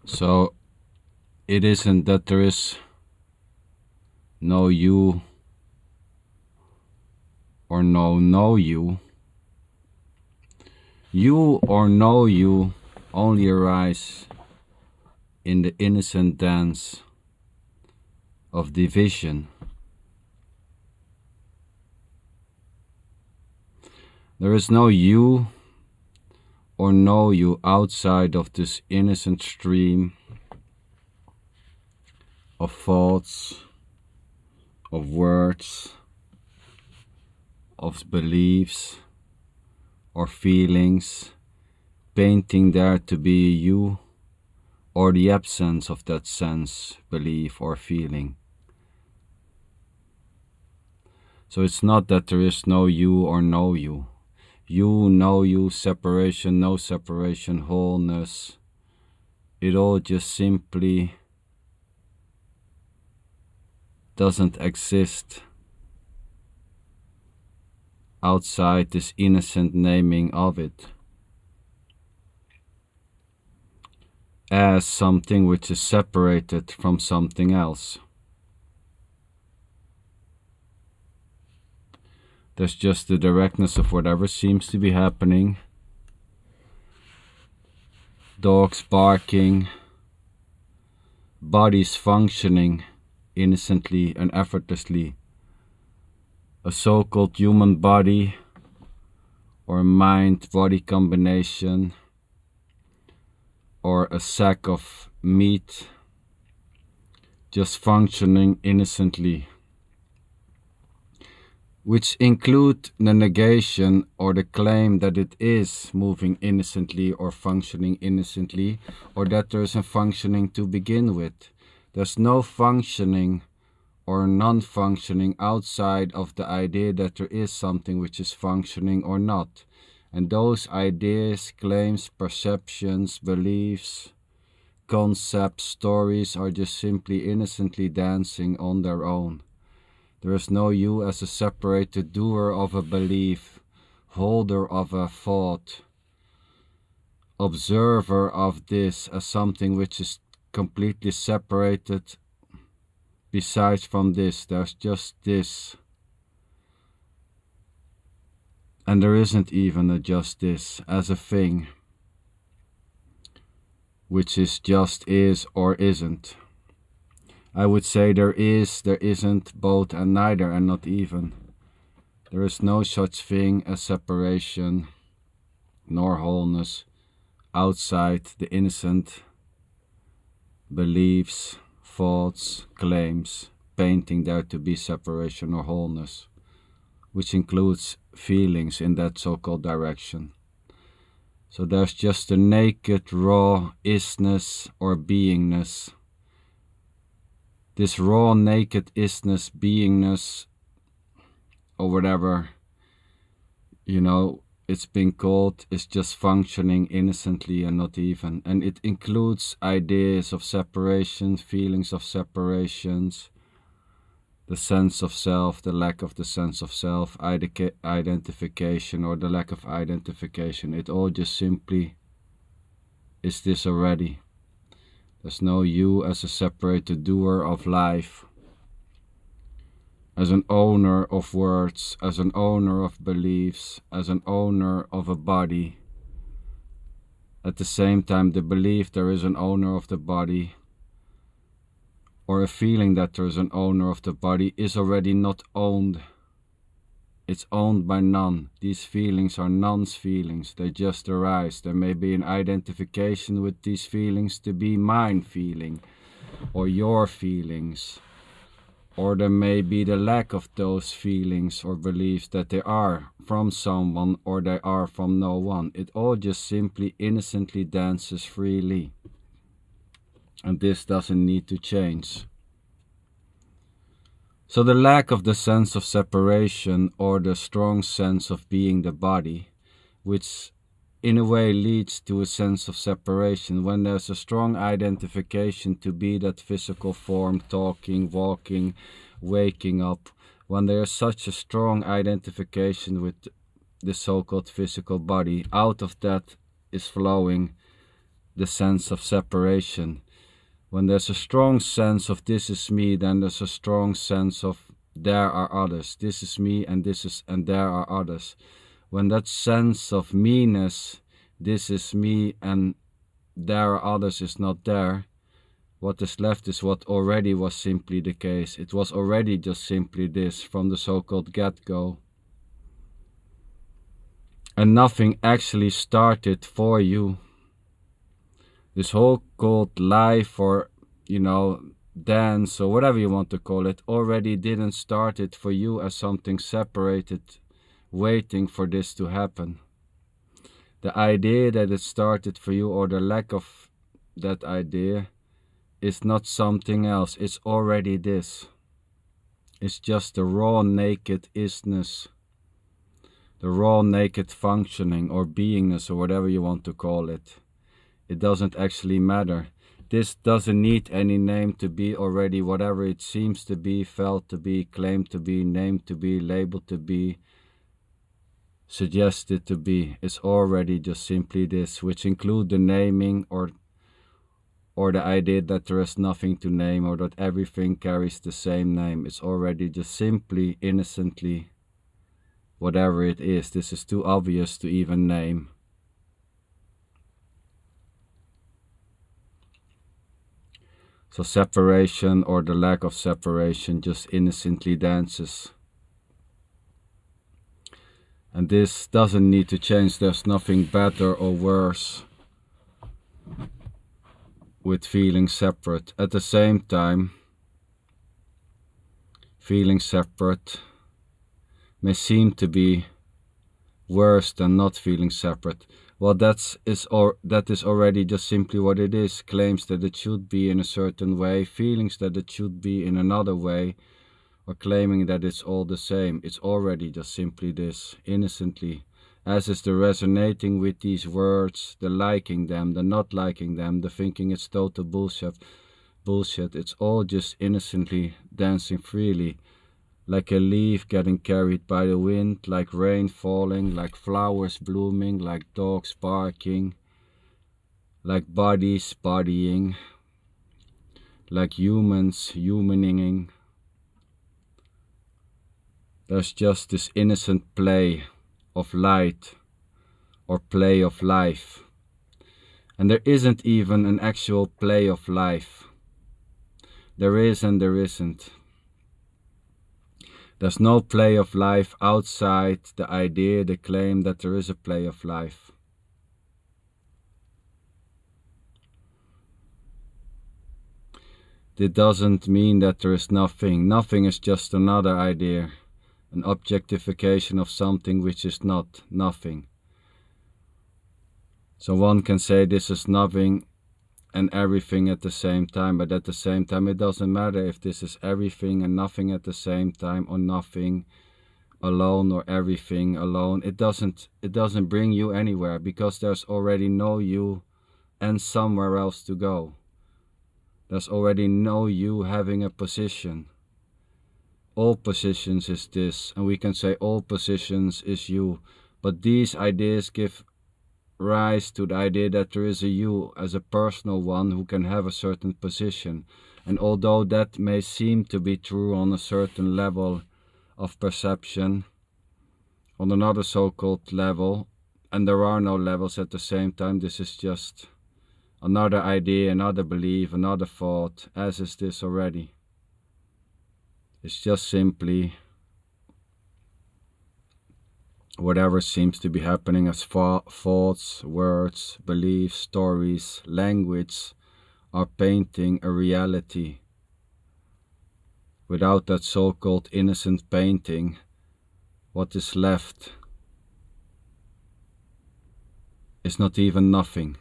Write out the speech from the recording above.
So it isn't that there is no you or no you. You or no you only arise in the innocent dance of division. There is no you or no you outside of this innocent stream of thoughts, of words, of beliefs or feelings, painting there to be you or the absence of that sense, belief or feeling. So it's not that there is no you or no you. You, no you, separation, no separation, wholeness. It all just simply doesn't exist outside this innocent naming of it as something which is separated from something else. There's just the directness of whatever seems to be happening. Dogs barking, bodies functioning innocently and effortlessly. A so-called human body or mind-body combination or a sack of meat just functioning innocently, which include the negation or the claim that it is moving innocently or functioning innocently, or that there isn't functioning to begin with. There's no functioning or non-functioning outside of the idea that there is something which is functioning or not. And those ideas, claims, perceptions, beliefs, concepts, stories are just simply innocently dancing on their own. There is no you as a separated doer of a belief, holder of a thought, observer of this as something which is completely separated. Besides from this, there's just this. And there isn't even a just this as a thing, which is just is or isn't. I would say there is, there isn't, both and neither, and not even. There is no such thing as separation nor wholeness outside the innocent beliefs, thoughts, claims, painting there to be separation or wholeness, which includes feelings in that so-called direction. So there's just a naked, raw isness or beingness. This raw, naked isness, beingness, or whatever, it's been called, is just functioning innocently and not even. And it includes ideas of separation, feelings of separations, the sense of self, the lack of the sense of self, identification or the lack of identification. It all just simply is this already. There's no you as a separated doer of life, as an owner of words, as an owner of beliefs, as an owner of a body. At the same time, the belief there is an owner of the body, or a feeling that there is an owner of the body, is already not owned. It's owned by none. These feelings are none's feelings. They just arise. There may be an identification with these feelings to be mine feeling, or your feelings. Or there may be the lack of those feelings or beliefs that they are from someone or they are from no one. It all just simply innocently dances freely. And this doesn't need to change. So the lack of the sense of separation or the strong sense of being the body, which in a way leads to a sense of separation, when there's a strong identification to be that physical form, talking, walking, waking up, when there's such a strong identification with the so-called physical body, out of that is flowing the sense of separation. When there's a strong sense of this is me, then there's a strong sense of there are others. This is me and there are others. When that sense of me-ness, this is me and there are others, is not there, what is left is what already was simply the case. It was already just simply this from the so-called get-go. And nothing actually started for you. This whole called life or, dance or whatever you want to call it, already didn't start it for you as something separated, waiting for this to happen. The idea that it started for you, or the lack of that idea, is not something else. It's already this. It's just the raw naked isness, the raw naked functioning or beingness or whatever you want to call it. It doesn't actually matter. This doesn't need any name to be already whatever it seems to be, felt to be, claimed to be, named to be, labeled to be, suggested to be. It's already just simply this, which include the naming or the idea that there is nothing to name or that everything carries the same name. It's already just simply, innocently, whatever it is. This is too obvious to even name. So separation or the lack of separation just innocently dances. And this doesn't need to change. There's nothing better or worse with feeling separate. At the same time, feeling separate may seem to be worse than not feeling separate. Well, that is already just simply what it is. Claims that it should be in a certain way, feelings that it should be in another way, or claiming that it's all the same. It's already just simply this, innocently. As is the resonating with these words, the liking them, the not liking them, the thinking it's total bullshit. It's all just innocently dancing freely, like a leaf getting carried by the wind, like rain falling, like flowers blooming, like dogs barking, like bodies bodying, like humans humaning. There's just this innocent play of light or play of life. And there isn't even an actual play of life. There is and there isn't. There's no play of life outside the idea, the claim that there is a play of life. It doesn't mean that there is nothing. Nothing is just another idea, an objectification of something which is not nothing. So one can say this is nothing and everything at the same time, but at the same time it doesn't matter if this is everything and nothing at the same time, or nothing alone or everything alone. It doesn't bring you anywhere, because there's already no you and somewhere else to go. There's already no you having a position. All positions is this, and we can say all positions is you, but these ideas give rise to the idea that there is a you as a personal one who can have a certain position. And although that may seem to be true on a certain level of perception, on another so-called level, and there are no levels at the same time, this is just another idea, another belief, another thought, as is this already. It's just simply whatever seems to be happening as thoughts, words, beliefs, stories, language are painting a reality. Without that so-called innocent painting, what is left is not even nothing.